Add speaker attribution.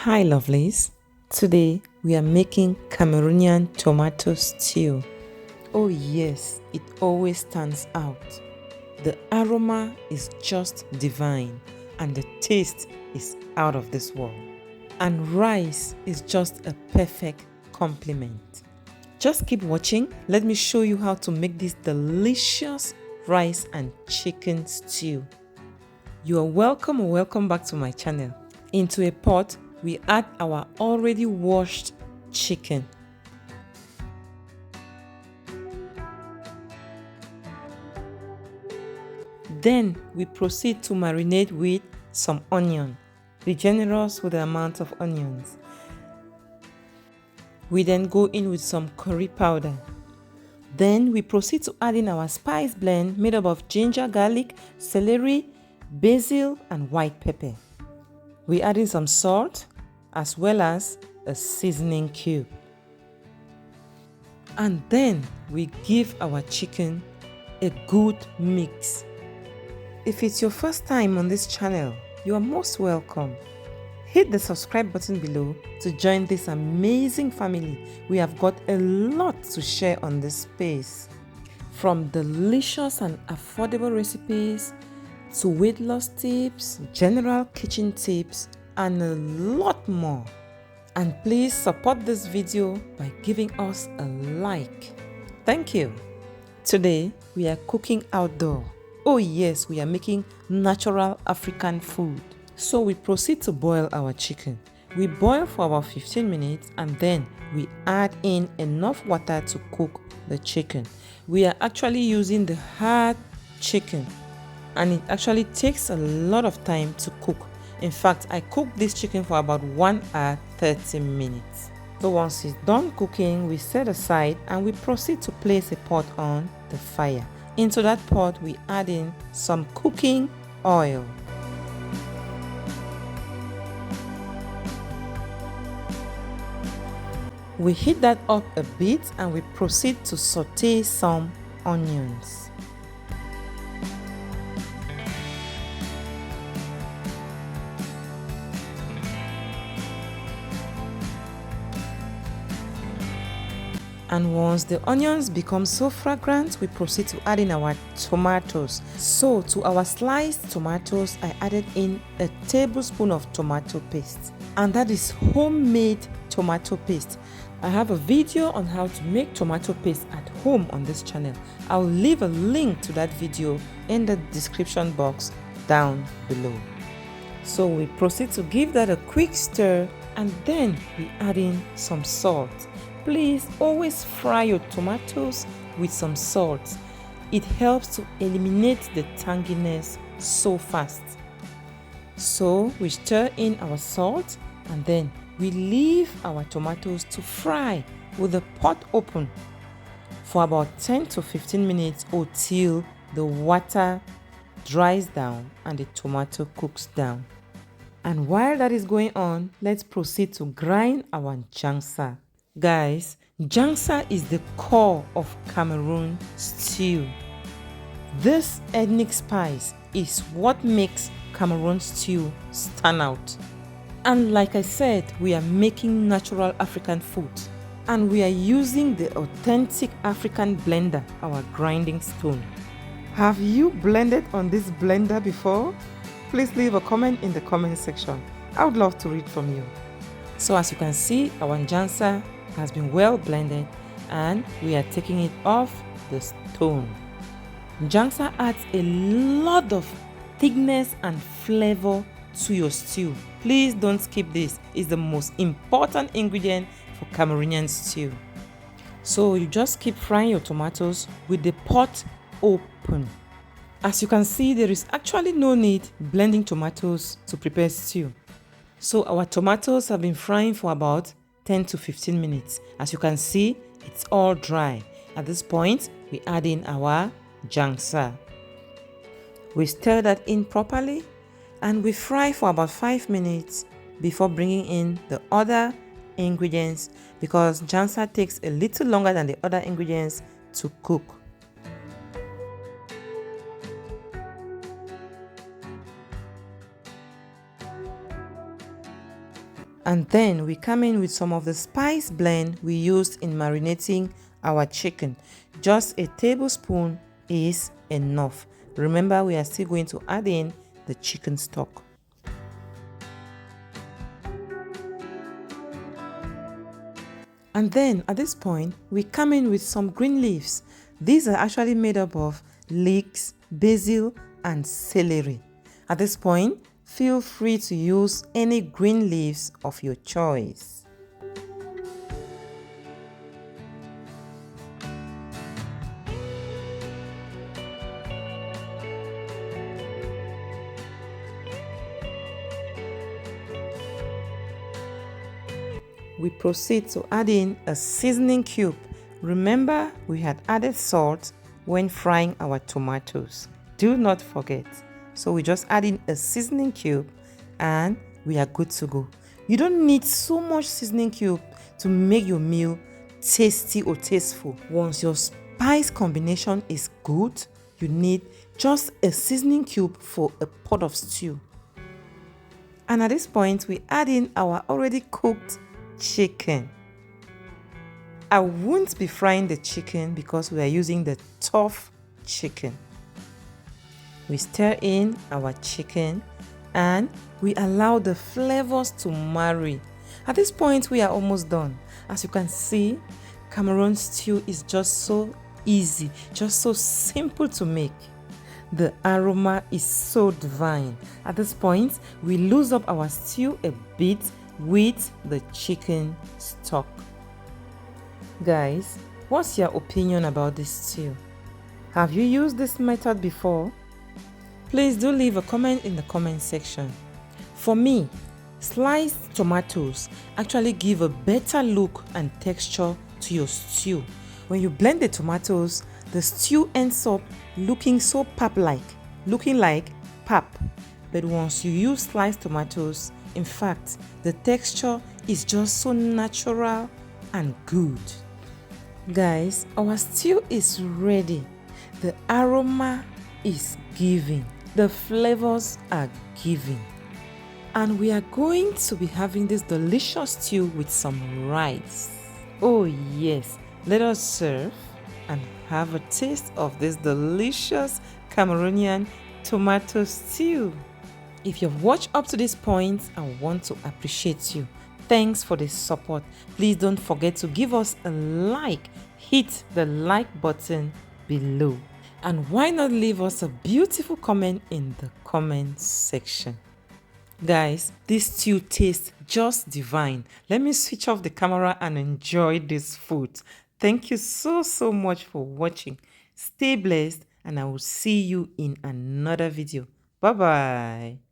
Speaker 1: Hi lovelies, today we are making Cameroonian tomato stew. Oh yes, it always stands out. The aroma is just divine and the taste is out of this world. And rice is just a perfect complement. Just keep watching, let me show you how to make this delicious rice and chicken stew. You are welcome or welcome back to my channel. Into a pot, we add our already washed chicken. Then we proceed to marinate with some onion. Be generous with the amount of onions. We then go in with some curry powder. Then we proceed to add in our spice blend made up of ginger, garlic, celery, basil and white pepper. We add in some salt as well as a seasoning cube. And then we give our chicken a good mix. If it's your first time on this channel, you are most welcome. Hit the subscribe button below to join this amazing family. We have got a lot to share on this space. From delicious and affordable recipes to weight loss tips, general kitchen tips, and a lot more. And please support this video by giving us a like. Thank you. Today we are cooking outdoor. Oh yes, we are making natural African food. So we proceed to boil our chicken. We boil for about 15 minutes and then we add in enough water to cook the chicken. We are actually using the hard chicken and it actually takes a lot of time to cook. In fact, I cooked this chicken for about 1 hour 30 minutes. So once it's done cooking, we set aside and we proceed to place a pot on the fire. Into that pot, we add in some cooking oil. We heat that up a bit and we proceed to saute some onions. And once the onions become so fragrant, we proceed to add in our tomatoes. So to our sliced tomatoes, I added in a tablespoon of tomato paste. And that is homemade tomato paste. I have a video on how to make tomato paste at home on this channel. I'll leave a link to that video in the description box down below. So we proceed to give that a quick stir and then we add in some salt. Please always fry your tomatoes with some salt. It helps to eliminate the tanginess so fast. So we stir in our salt and then we leave our tomatoes to fry with the pot open for about 10 to 15 minutes or till the water dries down and the tomato cooks down. And while that is going on, let's proceed to grind our jangsa. Guys, jangsa is the core of Cameroon stew. This ethnic spice is what makes Cameroon stew stand out. And like I said, we are making natural African food. And we are using the authentic African blender, our grinding stone. Have you blended on this blender before? Please leave a comment in the comment section. I would love to read from you. So as you can see, our jangsa has been well blended and we are taking it off the stone. Jangsa adds a lot of thickness and flavor to your stew. Please don't skip this. It's the most important ingredient for Cameroonian stew. So you just keep frying your tomatoes with the pot open. As you can see, there is actually no need blending tomatoes to prepare stew. So our tomatoes have been frying for about 10 to 15 minutes. As you can see, it's all dry. At this point, we add in our jangsa. We stir that in properly and we fry for about 5 minutes before bringing in the other ingredients because jangsa takes a little longer than the other ingredients to cook. And then we come in with some of the spice blend we used in marinating our chicken. Just a tablespoon is enough. Remember, we are still going to add in the chicken stock. And then at this point, we come in with some green leaves. These are actually made up of leeks, basil, and celery. At this point, feel free to use any green leaves of your choice. We proceed to add in a seasoning cube. Remember, we had added salt when frying our tomatoes. Do not forget. So we just add in a seasoning cube and we are good to go. You don't need so much seasoning cube to make your meal tasty or tasteful. Once your spice combination is good, you need just a seasoning cube for a pot of stew. And at this point, we add in our already cooked chicken. I won't be frying the chicken because we are using the tough chicken. We stir in our chicken and we allow the flavors to marry. At this point, we are almost done. As you can see, Cameroon stew is just so easy, just so simple to make. The aroma is so divine. At this point, we loosen up our stew a bit with the chicken stock. Guys, what's your opinion about this stew? Have you used this method before? Please do leave a comment in the comment section. For me, sliced tomatoes actually give a better look and texture to your stew. When you blend the tomatoes, the stew ends up looking so pap-like, looking like pap. But once you use sliced tomatoes, in fact, the texture is just so natural and good. Guys, our stew is ready. The aroma is giving. The flavors are giving. And we are going to be having this delicious stew with some rice. Oh yes, let us serve and have a taste of this delicious Cameroonian tomato stew. If you've watched up to this point, I want to appreciate you. Thanks for the support. Please don't forget to give us a like. Hit the like button below. And why not leave us a beautiful comment in the comment section. Guys, this stew tastes just divine. Let me switch off the camera and enjoy this food. Thank you so much for watching. Stay blessed and I will see you in another video. Bye bye.